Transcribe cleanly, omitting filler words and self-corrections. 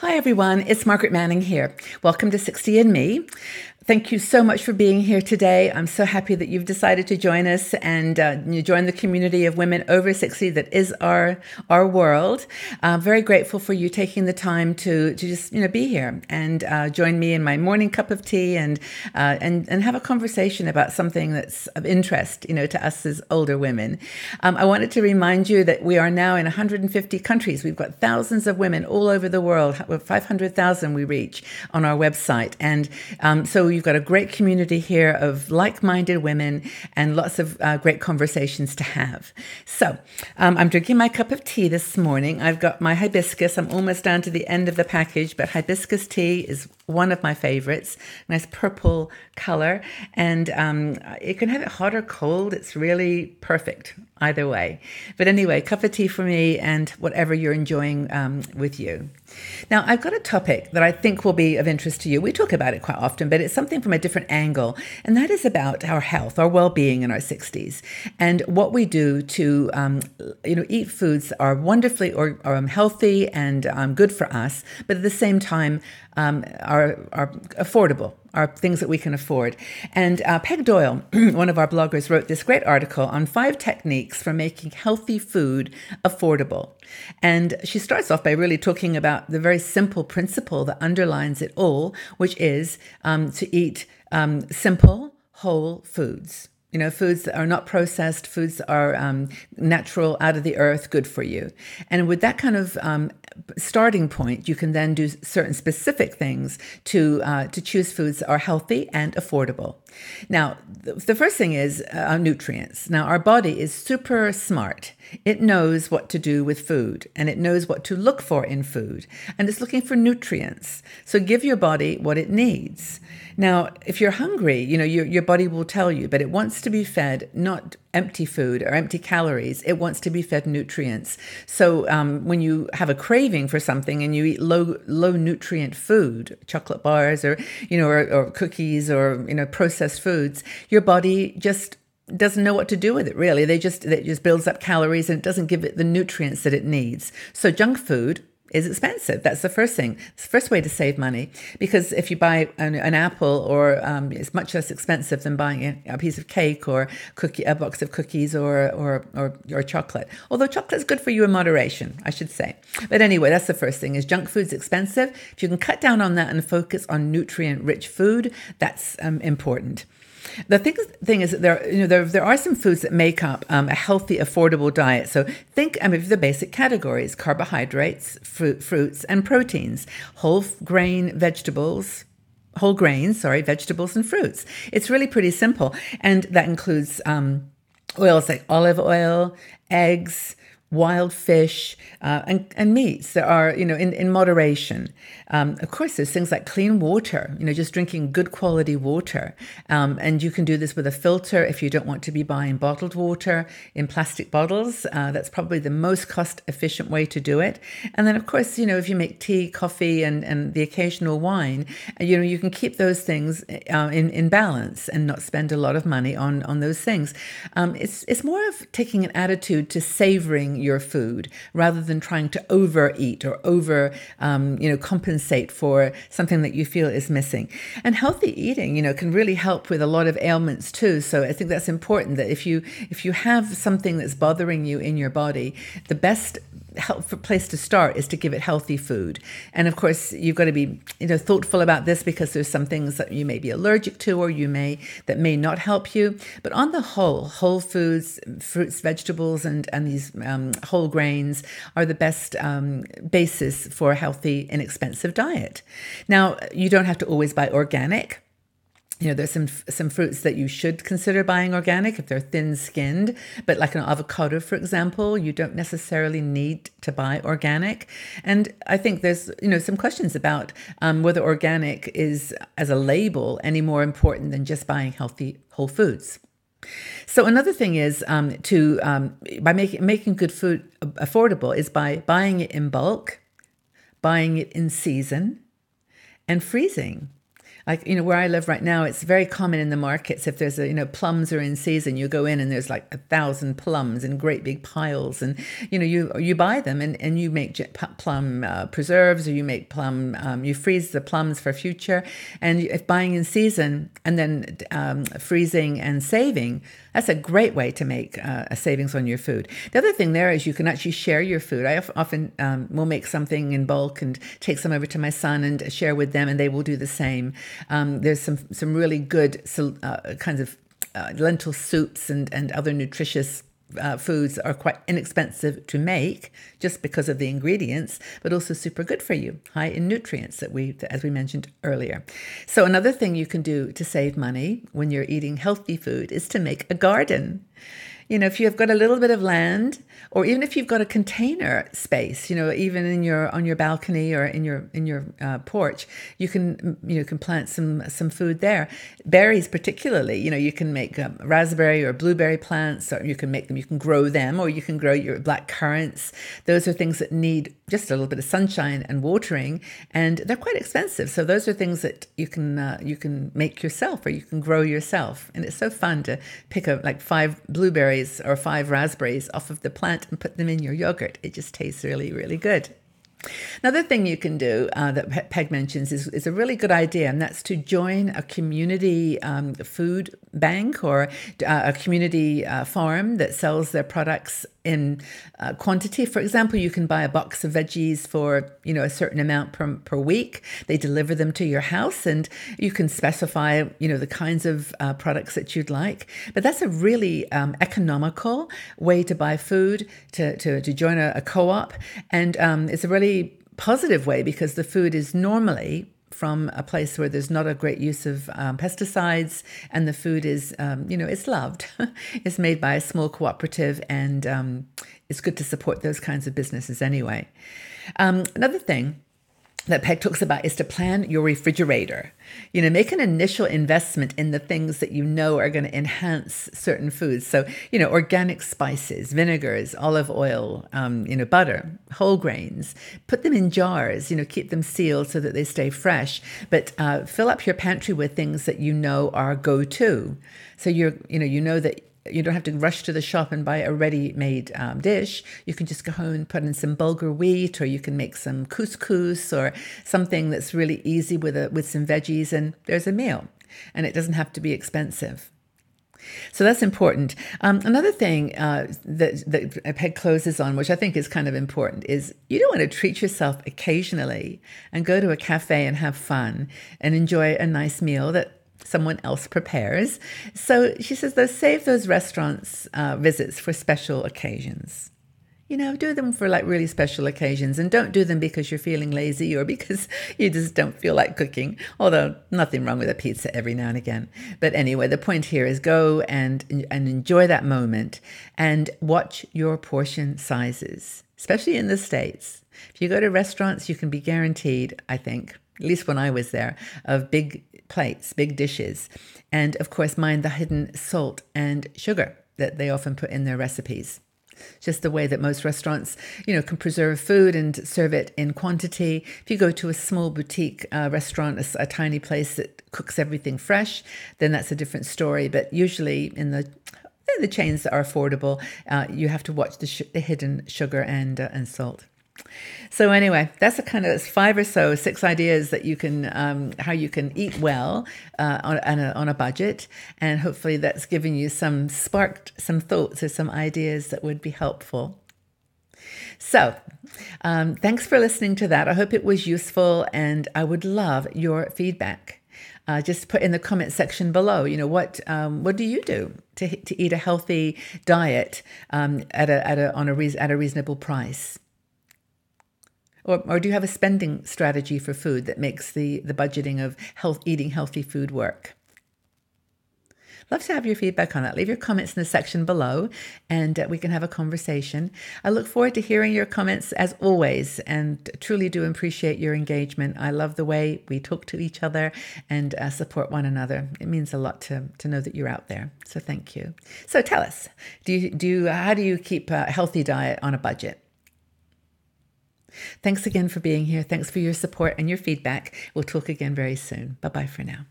Hi, everyone. It's Margaret Manning here. Welcome to 60andMe. Thank you so much for being here today. I'm so happy that you've decided to join us and you join the community of women over 60 that is our world. Very grateful for you taking the time to just be here and join me in my morning cup of tea and have a conversation about something that's of interest to us as older women. I wanted to remind you that we are now in 150 countries. We've got thousands of women all over the world. 500,000 we reach on our website, and so you've got a great community here of like-minded women and lots of great conversations to have. So I'm drinking my cup of tea this morning. I've got my hibiscus. I'm almost down to the end of the package, but hibiscus tea is one of my favorites. Nice purple color, and you can have it hot or cold. It's really perfect either way. But anyway, cup of tea for me and whatever you're enjoying with you. Now, I've got a topic that I think will be of interest to you. We talk about it quite often, but it's something from a different angle, and that is about our health, our well-being in our 60s, and what we do to, eat foods that are wonderfully or healthy and good for us, but at the same time are affordable, are things that we can afford. And Peg Doyle, one of our bloggers, wrote this great article on 5 techniques for making healthy food affordable. And she starts off by really talking about the very simple principle that underlines it all, which is to eat simple, whole foods. Foods that are not processed, foods that are natural, out of the earth, good for you. And with that kind of starting point, you can then do certain specific things to choose foods that are healthy and affordable. Now, the first thing is nutrients. Now, our body is super smart. It knows what to do with food, and it knows what to look for in food, and it's looking for nutrients. So give your body what it needs. Now, if you're hungry, your body will tell you, but it wants to be fed not empty food or empty calories. It wants to be fed nutrients. So when you have a craving for something and you eat low nutrient food, chocolate bars or cookies or processed foods, your body just doesn't know what to do with it, really. It just builds up calories and it doesn't give it the nutrients that it needs. So junk food is expensive. That's the first thing. It's the first way to save money, because if you buy an apple, or it's much less expensive than buying a piece of cake or a box of cookies or chocolate. Although chocolate is good for you in moderation, I should say. But anyway, that's the first thing: is junk food's expensive. If you can cut down on that and focus on nutrient-rich food, that's important. The thing is that there are some foods that make up a healthy, affordable diet. So think of the basic categories: carbohydrates, fruits, and proteins, vegetables, and fruits. It's really pretty simple, and that includes oils like olive oil, eggs, wild fish, and meats that are, in moderation. Of course, there's things like clean water, just drinking good quality water. And you can do this with a filter if you don't want to be buying bottled water in plastic bottles. That's probably the most cost efficient way to do it. And then, of course, if you make tea, coffee, and the occasional wine, you can keep those things in balance and not spend a lot of money on those things. It's more of taking an attitude to savoring your food rather than trying to overeat or compensate for something that you feel is missing. And healthy eating, can really help with a lot of ailments too. So I think that's important, that if you have something that's bothering you in your body, the best helpful place to start is to give it healthy food. And of course, you've got to be thoughtful about this, because there's some things that you may be allergic to or that may not help you. But on the whole foods, fruits, vegetables, and these whole grains are the best basis for a healthy, inexpensive diet. Now, you don't have to always buy organic. There's some fruits that you should consider buying organic if they're thin-skinned, but like an avocado, for example, you don't necessarily need to buy organic. And I think there's, some questions about whether organic is, as a label, any more important than just buying healthy whole foods. So another thing is by making good food affordable is by buying it in bulk, buying it in season, and freezing. Like, where I live right now, it's very common in the markets. If there's plums are in season, you go in and there's like 1,000 plums in great big piles. And, you buy them and you make plum preserves, or you make plum, you freeze the plums for future. And if buying in season and then freezing and saving, that's a great way to make a savings on your food. The other thing there is you can actually share your food. I often will make something in bulk and take some over to my son and share with them, and they will do the same. There's some really good kinds of lentil soups and other nutritious foods that are quite inexpensive to make just because of the ingredients, but also super good for you, high in nutrients as we mentioned earlier. So another thing you can do to save money when you're eating healthy food is to make a garden. If you've got a little bit of land, or even if you've got a container space, even on your balcony or in your porch, you can plant some food there. Berries, particularly, you can make raspberry or blueberry plants, or you can grow them, or you can grow your black currants. Those are things that need just a little bit of sunshine and watering, and they're quite expensive. So those are things that you can make yourself, or you can grow yourself, and it's so fun to pick up like 5 blueberries or 5 raspberries off of the plant and put them in your yogurt. It just tastes really, really good. Another thing you can do that Peg mentions is a really good idea, and that's to join a community food bank or a community farm that sells their products in quantity. For example, you can buy a box of veggies for a certain amount per week. They deliver them to your house, and you can specify the kinds of products that you'd like. But that's a really economical way to buy food, to join a co-op, and it's a really positive way because the food is normally from a place where there's not a great use of pesticides, and the food is, it's loved. It's made by a small cooperative, and it's good to support those kinds of businesses anyway. Another thing that Peg talks about is to plan your refrigerator. Make an initial investment in the things that are going to enhance certain foods. So, organic spices, vinegars, olive oil, butter, whole grains. Put them in jars, keep them sealed so that they stay fresh. But fill up your pantry with things that are go-to. So that you don't have to rush to the shop and buy a ready-made dish. You can just go home and put in some bulgur wheat, or you can make some couscous or something that's really easy with some veggies, and there's a meal. And it doesn't have to be expensive. So that's important. Another thing that Peg closes on, which I think is kind of important, is you don't want to treat yourself occasionally and go to a cafe and have fun and enjoy a nice meal that someone else prepares. So she says, save those restaurants visits for special occasions. Do them for like really special occasions, and don't do them because you're feeling lazy or because you just don't feel like cooking, although nothing wrong with a pizza every now and again. But anyway, the point here is go and enjoy that moment and watch your portion sizes, especially in the States. If you go to restaurants, you can be guaranteed, I think, at least when I was there, of big plates, big dishes. And of course, mind the hidden salt and sugar that they often put in their recipes. Just the way that most restaurants, can preserve food and serve it in quantity. If you go to a small boutique restaurant, a tiny place that cooks everything fresh, then that's a different story. But usually in the chains that are affordable, you have to watch the hidden sugar and salt. So anyway, that's 5 or so, 6 ideas that you can, how you can eat well on a budget. And hopefully that's given you sparked some thoughts or some ideas that would be helpful. So thanks for listening to that. I hope it was useful, and I would love your feedback. Just put in the comment section below, what do you do to eat a healthy diet at a reasonable price? Or do you have a spending strategy for food that makes the budgeting of eating healthy food work? Love to have your feedback on that. Leave your comments in the section below, and we can have a conversation. I look forward to hearing your comments as always, and truly do appreciate your engagement. I love the way we talk to each other and support one another. It means a lot to know that you're out there. So thank you. So tell us, how do you keep a healthy diet on a budget? Thanks again for being here. Thanks for your support and your feedback. We'll talk again very soon. Bye-bye for now.